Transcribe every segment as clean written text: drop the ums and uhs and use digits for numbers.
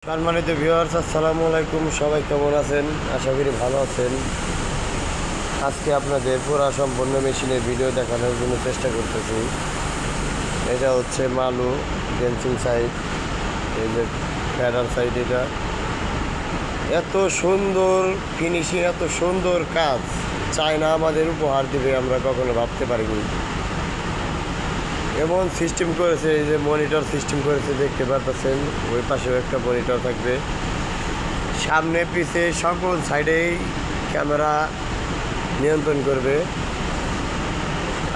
সম্মানিত ভিউয়ার্স, আসসালামু আলাইকুম। সবাই কেমন আছেন? আশা করি ভালো আছেন। আজকে আপনাদের পুরা সম্পূর্ণ মেশিনের ভিডিও দেখানোর জন্য চেষ্টা করতেছি। এটা হচ্ছে মালু ড্যান্সিং সাইড, এই যে ফেডার সাইড। এটা এত সুন্দর ফিনিশিং, এত সুন্দর কাজ চায়না আমাদের উপহার দিবে আমরা কখনো ভাবতে পারিনি। এমন সিস্টেম করেছে, এই যে মনিটর সিস্টেম করেছে, দেখতে পাচ্ছেন। ওই পাশেও একটা মনিটর থাকবে, সামনে পিছে সকল সাইডেই ক্যামেরা নিয়ন্ত্রণ করবে।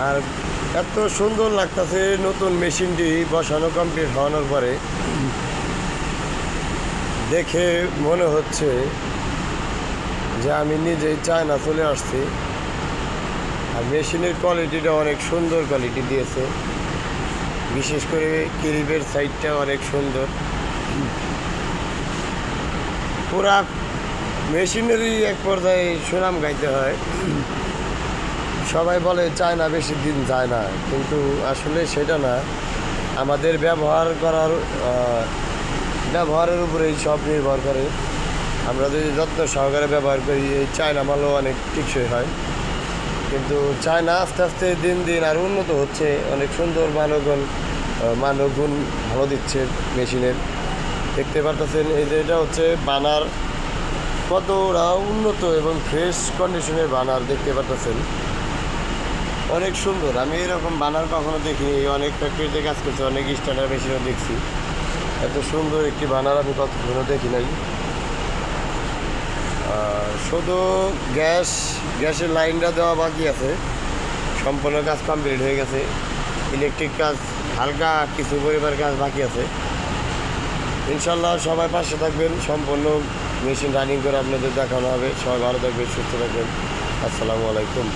আর এত সুন্দর লাগতেছে নতুন মেশিনটি বসানো কমপ্লিট হওয়ার পরে। দেখে মনে হচ্ছে যে আমি নিজেই চায়না চলে আসছি। আর মেশিনের কোয়ালিটিটা অনেক সুন্দর কোয়ালিটি দিয়েছে, বিশেষ করে ক্লিপের সাইডটা অনেক সুন্দর। পুরা মেশিনেরই এক পর্যায়ে সুনাম গাইতে হয়। সবাই বলে চায়না বেশি দিন যায় না, কিন্তু আসলে সেটা না। আমাদের ব্যবহারের উপরেই সব নির্ভর করে। আমরা যদি যত্ন সহকারে ব্যবহার করি, এই চায়না মালও অনেক টেকসই হয়। কিন্তু চায়না আস্তে আস্তে দিন দিন আর উন্নত হচ্ছে, অনেক সুন্দর মানগুণ ভালো দিচ্ছে মেশিনের। দেখতে পারতেছেন এই যে এটা হচ্ছে বানার, কতটা উন্নত এবং ফ্রেশ কন্ডিশনের বানার দেখতে পারতেছেন। অনেক সুন্দর, আমি এরকম বানার কখনো দেখিনি। অনেক ফ্যাক্টরিতে কাজ করছে, অনেক স্ট্যান্ডার্ড মেশিনও দেখছি। এত সুন্দর একটি বানার আমি কখনো দেখি নাই। শুধু গ্যাসের লাইনটা দেওয়া বাকি আছে, সম্পূর্ণ কাজ কমপ্লিট হয়ে গেছে। ইলেকট্রিক কাজ হালকা কিছু পরিমাণ কাজ বাকি আছে। ইনশাল্লাহ সবাই পাশে থাকবেন, সম্পূর্ণ মেশিন রানিং করে আপনাদের দেখানো হবে। সবাই ভালো থাকবেন, সুস্থ থাকবেন। আসসালামু আলাইকুম।